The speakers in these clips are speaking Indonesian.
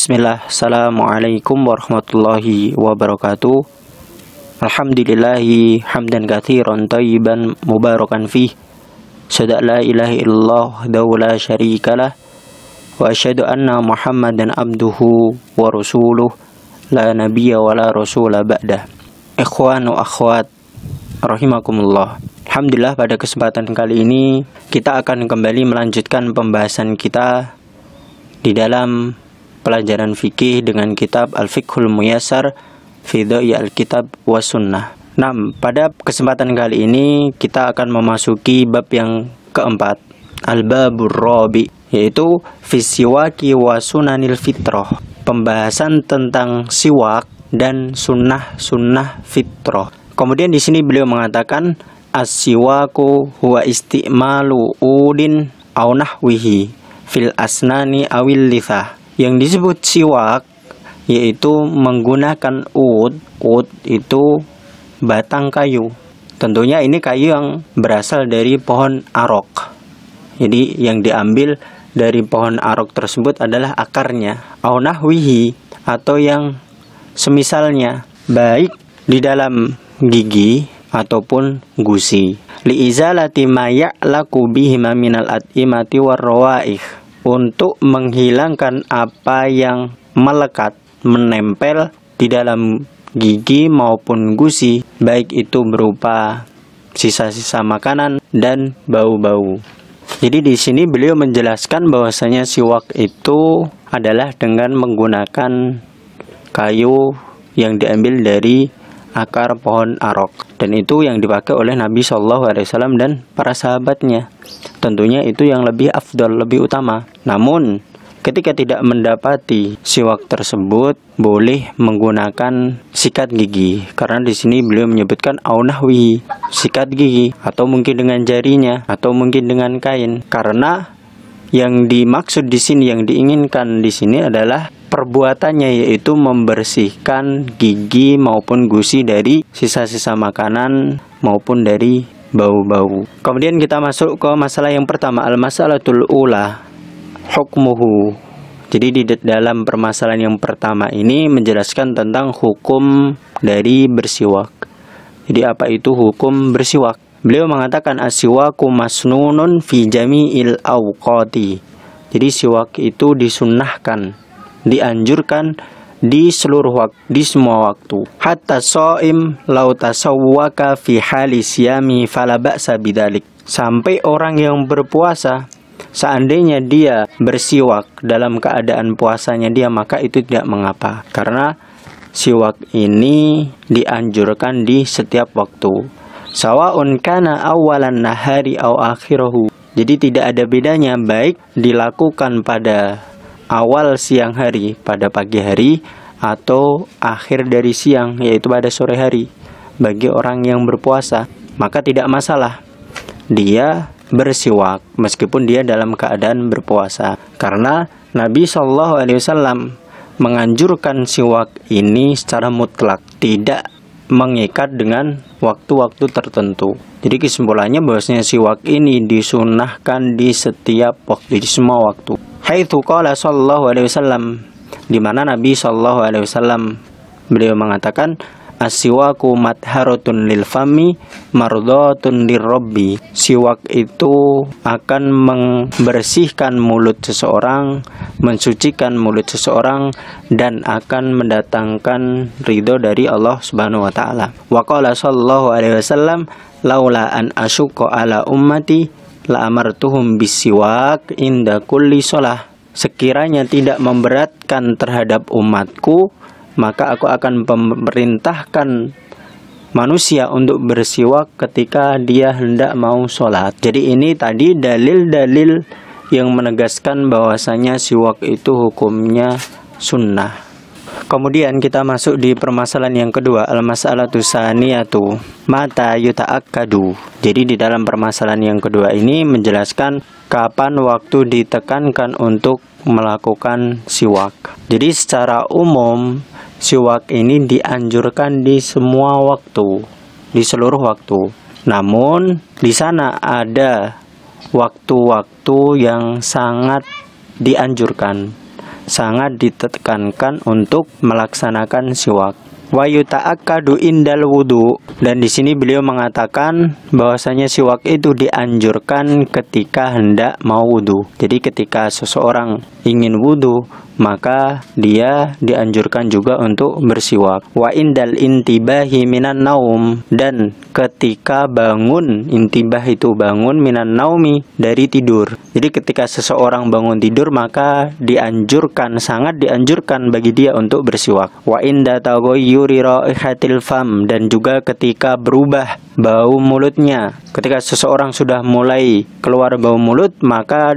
Bismillah, Assalamualaikum warahmatullahi wabarakatuh. Alhamdulillahi hamdan katsiran thayyiban mubarakan fih. Asyhadu an la ilaha illallah wahdahu la syarikalah wa asyhadu anna Muhammadan abduhu wa rasuluh la nabiyya wa la rasula ba'dah. Ikhwan wa akhwat rahimakumullah. Alhamdulillah, pada kesempatan kali ini kita akan kembali melanjutkan pembahasan kita di dalam pelajaran fikih dengan kitab Al-Fiqhul Muyassar fi Dha'i Al-Kitab wa Sunnah. Nah, pada kesempatan kali ini kita akan memasuki bab yang keempat, Al-Babur Rabi, yaitu fi siwaki wa sunanil fitrah. Pembahasan tentang siwak dan sunnah-sunnah fitrah. Kemudian di sini beliau mengatakan as-siwaku huwa isti'malu udin aw nahwihi fil asnani awil lithah. Yang disebut siwak yaitu menggunakan ud itu batang kayu. Tentunya ini kayu yang berasal dari pohon arok. Jadi yang diambil dari pohon arok tersebut adalah akarnya, au nahwihi, atau yang semisalnya, baik di dalam gigi ataupun gusi. Li izalati ma ya'laku bihima minal at'imati warrawaih, untuk menghilangkan apa yang melekat, menempel di dalam gigi maupun gusi, baik itu berupa sisa-sisa makanan dan bau-bau. Jadi di sini beliau menjelaskan bahwasanya siwak itu adalah dengan menggunakan kayu yang diambil dari akar pohon arok, dan itu yang dipakai oleh Nabi SAW dan para sahabatnya. Tentunya itu yang lebih afdal, lebih utama. Namun ketika tidak mendapati siwak tersebut, boleh menggunakan sikat gigi, karena di sini beliau menyebutkan au nahwi, sikat gigi, atau mungkin dengan jarinya, atau mungkin dengan kain. Karena yang dimaksud di sini, yang diinginkan di sini adalah perbuatannya, yaitu membersihkan gigi maupun gusi dari sisa-sisa makanan maupun dari bau-bau. Kemudian kita masuk ke masalah yang pertama, al-masalatul ula, hukmuhu. Jadi di dalam permasalahan yang pertama ini menjelaskan tentang hukum dari bersiwak. Jadi apa itu hukum bersiwak? Beliau mengatakan as-siwaku masnunun fi jami'il awqati. Jadi siwak itu disunnahkan, dianjurkan di seluruh waktu, di semua waktu. Hatta shaim law tasawwaka fi hali siyami fala ba'sa bidzalik. Sampai orang yang berpuasa, seandainya dia bersiwak dalam keadaan puasanya dia, maka itu tidak mengapa, karena siwak ini dianjurkan di setiap waktu. Sawa'un kana awalan nahari aw akhirahu. Jadi tidak ada bedanya, baik dilakukan pada awal siang hari, pada pagi hari, atau akhir dari siang, yaitu pada sore hari. Bagi orang yang berpuasa, maka tidak masalah dia bersiwak meskipun dia dalam keadaan berpuasa, karena Nabi SAW menganjurkan siwak ini secara mutlak, tidak mengikat dengan waktu-waktu tertentu. Jadi kesimpulannya bahwasanya siwak ini disunahkan di setiap waktu, di semua waktu. Haitsu qala sallallahu alaihi wasallam, di mana Nabi sallallahu alaihi wasallam beliau mengatakan as-siwaku matharatun lil fami mardatun lirabbi. Siwak itu akan membersihkan mulut seseorang, mensucikan mulut seseorang, dan akan mendatangkan ridho dari Allah Subhanahu wa taala. Wa qala sallallahu alaihi wasallam laula an asyqa ala ummati la amartuhum bisiwak inda kulli shalah. Sekiranya tidak memberatkan terhadap umatku, maka aku akan memerintahkan manusia untuk bersiwak ketika dia hendak mau sholat. Jadi ini tadi dalil-dalil yang menegaskan bahwasanya siwak itu hukumnya sunnah. Kemudian kita masuk di permasalahan yang kedua, al-mas'alatu tsaniyatu mata yuta'akkadu. Jadi di dalam permasalahan yang kedua ini menjelaskan kapan waktu ditekankan untuk melakukan siwak. Jadi secara umum siwak ini dianjurkan di semua waktu, di seluruh waktu. Namun di sana ada waktu-waktu yang sangat dianjurkan, sangat ditekankan untuk melaksanakan siwak. Wa yuta'akkadu indal wudu, dan di sini beliau mengatakan bahwasanya siwak itu dianjurkan ketika hendak mau wudu. Jadi ketika seseorang ingin wudu, maka dia dianjurkan juga untuk bersiwak. Wa indal intibahi minan naum, dan ketika bangun, intibah itu bangun, minan naumi dari tidur. Jadi ketika seseorang bangun tidur, maka dianjurkan, sangat dianjurkan bagi dia untuk bersiwak. Wa inda taghayyuri raihatil fam, dan juga ketika berubah bau mulutnya. Ketika seseorang sudah mulai keluar bau mulut, maka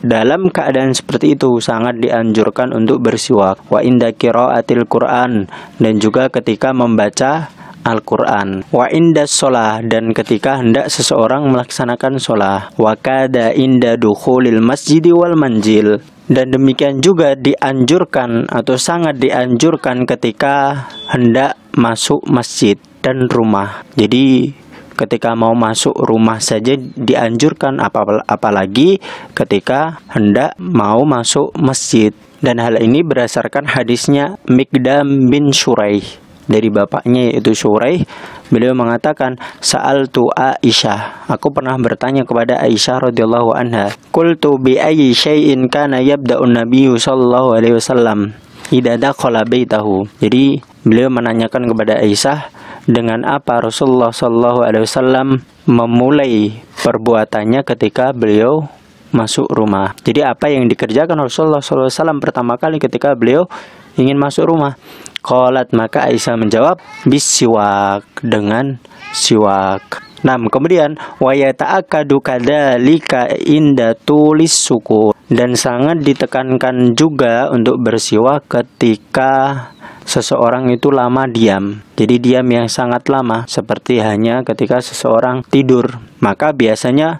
dalam keadaan seperti itu sangat dianjurkan untuk bersiwak. Wa inda qiraatil Qur'an, dan juga ketika membaca Al-Quran. Wa inda sholah, dan ketika hendak seseorang melaksanakan sholah. Wa kada inda dukhulil masjidi wal manjil, dan demikian juga dianjurkan atau sangat dianjurkan ketika hendak masuk masjid dan rumah. Jadi ketika mau masuk rumah saja dianjurkan, apalagi ketika hendak mau masuk masjid. Dan hal ini berdasarkan hadisnya Miqdam bin Shuraih, dari bapaknya yaitu Shuraih. Beliau mengatakan, sa'altu Aisyah, aku pernah bertanya kepada Aisyah radhiyallahu anha, qultu bi ayyi syai'in kana yabda'un nabiyyu sallallahu alaihi wasallam idza dakhala baitahu. Jadi beliau menanyakan kepada Aisyah, dengan apa Rasulullah sallallahu alaihi wasallam memulai perbuatannya ketika beliau masuk rumah. Jadi apa yang dikerjakan Rasulullah sallallahu alaihi wasallam pertama kali ketika beliau ingin masuk rumah? Qalat, maka Aisyah menjawab, bisiwak, dengan siwak. Nah, kemudian wa yata'akkadu kadzalika inda tulis suku, dan sangat ditekankan juga untuk bersiwak ketika seseorang itu lama diam. Jadi diam yang sangat lama, seperti hanya ketika seseorang tidur. Maka biasanya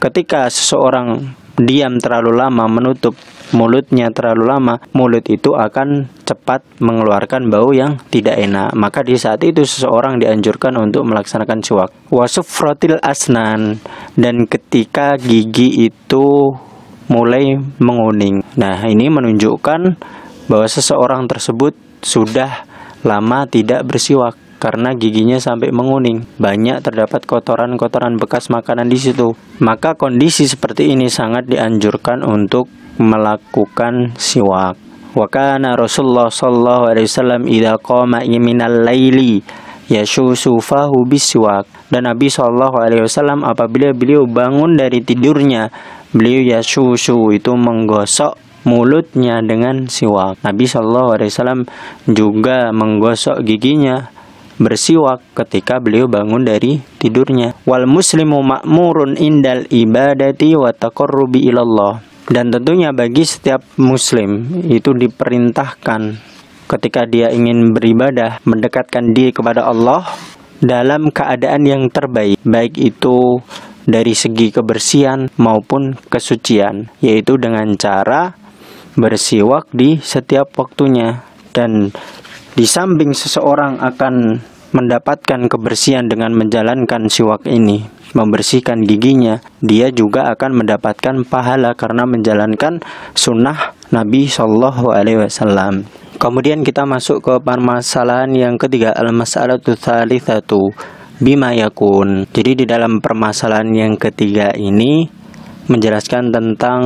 ketika seseorang diam terlalu lama, menutup mulutnya terlalu lama, mulut itu akan cepat mengeluarkan bau yang tidak enak. Maka di saat itu seseorang dianjurkan untuk melaksanakan siwak. Wasufratil asnan, dan ketika gigi itu mulai menguning. Nah, ini menunjukkan bahwa seseorang tersebut sudah lama tidak bersiwak karena giginya sampai menguning. Banyak terdapat kotoran-kotoran bekas makanan di situ. Maka kondisi seperti ini sangat dianjurkan untuk melakukan siwak. Wa kana Rasulullah sallallahu alaihi wasallam idza qama minal laili yashusu fahu bisiwak. Dan Nabi sallallahu alaihi wasallam apabila beliau bangun dari tidurnya, beliau yashusu itu menggosok mulutnya dengan siwak. Nabi sallallahu alaihi wasallam juga menggosok giginya, bersiwak ketika beliau bangun dari tidurnya. Wal muslimu ma'murun indal ibadati wa taqarrubi ilallah. Dan tentunya bagi setiap muslim itu diperintahkan ketika dia ingin beribadah, mendekatkan diri kepada Allah dalam keadaan yang terbaik, baik itu dari segi kebersihan maupun kesucian, yaitu dengan cara bersiwak di setiap waktunya. Dan di samping seseorang akan mendapatkan kebersihan dengan menjalankan siwak ini, membersihkan giginya, dia juga akan mendapatkan pahala karena menjalankan sunnah Nabi Shallallahu Alaihi Wasallam. Kemudian kita masuk ke permasalahan yang ketiga, al-mas'alatu tsalitsatu bima yakun. Jadi di dalam permasalahan yang ketiga ini menjelaskan tentang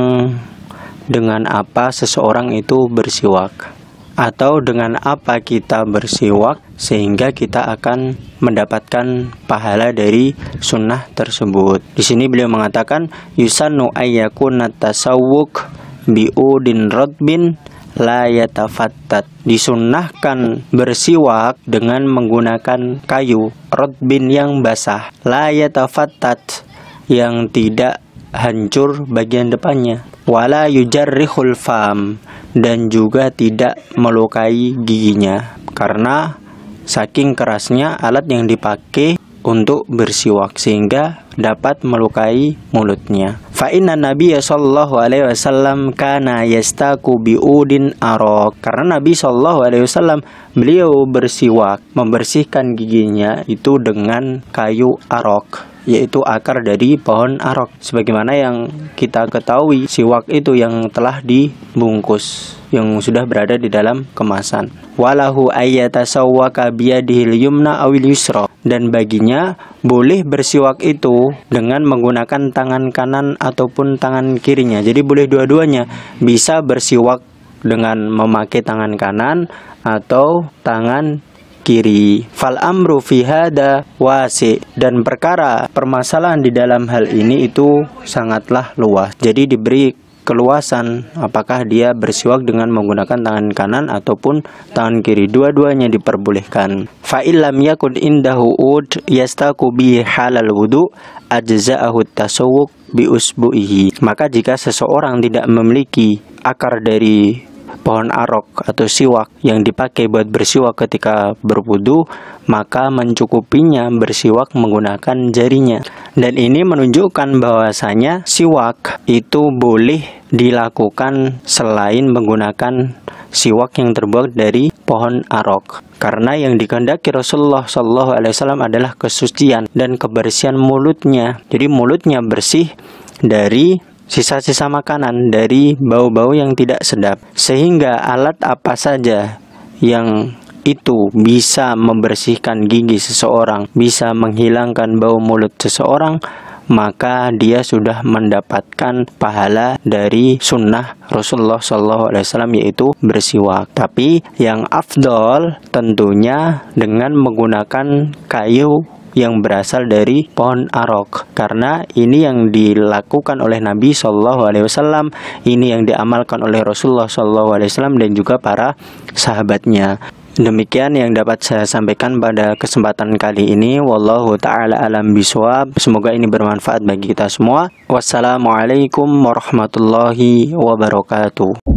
dengan apa seseorang itu bersiwak, atau dengan apa kita bersiwak sehingga kita akan mendapatkan pahala dari sunnah tersebut. Di sini beliau mengatakan yusannu ayyakuna tasawwuk bi'udin radbin la yatafattat. Disunnahkan bersiwak dengan menggunakan kayu radbin yang basah, la yatafattat, yang tidak hancur bagian depannya, wala yujarrihul fam, dan juga tidak melukai giginya karena saking kerasnya alat yang dipakai untuk bersiwak sehingga dapat melukai mulutnya. Fa inna Nabiya sallallahu alaihi wasallam kana yastaku biudin arok. Karena Nabi sallallahu alaihi wasallam beliau bersiwak, membersihkan giginya itu dengan kayu arok, yaitu akar dari pohon arok. Sebagaimana yang kita ketahui, siwak itu yang telah dibungkus, yang sudah berada di dalam kemasan. Walahu ayyatasawwaka biyadihil yumna awil yusra. Dan baginya boleh bersiwak itu dengan menggunakan tangan kanan ataupun tangan kirinya. Jadi boleh dua-duanya. Bisa bersiwak dengan memakai tangan kanan atau tangan kiri. Fal amru fi hada wasi. Dan permasalahan di dalam hal ini itu sangatlah luas. Jadi diberi keluasan apakah dia bersiwak dengan menggunakan tangan kanan ataupun tangan kiri, dua-duanya diperbolehkan. Fa illam yakun indahu ud yastaku bi halal wudu ajza'ahu tasawwuk bi usbu'ihi. Maka jika seseorang tidak memiliki akar dari pohon arok atau siwak yang dipakai buat bersiwak ketika berwudu, maka mencukupinya bersiwak menggunakan jarinya. Dan ini menunjukkan bahwasanya siwak itu boleh dilakukan selain menggunakan siwak yang terbuat dari pohon arok. Karena yang dikehendaki Rasulullah SAW adalah kesucian dan kebersihan mulutnya. Jadi mulutnya bersih dari sisa-sisa makanan, dari bau-bau yang tidak sedap. Sehingga alat apa saja yang itu bisa membersihkan gigi seseorang, bisa menghilangkan bau mulut seseorang, maka dia sudah mendapatkan pahala dari sunnah Rasulullah SAW, yaitu bersiwak. Tapi yang afdol tentunya dengan menggunakan kayu yang berasal dari pohon arok, karena ini yang dilakukan oleh Nabi SAW, ini yang diamalkan oleh Rasulullah SAW dan juga para sahabatnya. Demikian yang dapat saya sampaikan pada kesempatan kali ini. Wallahu ta'ala alam biswab. Semoga ini bermanfaat bagi kita semua. Wassalamualaikum warahmatullahi wabarakatuh.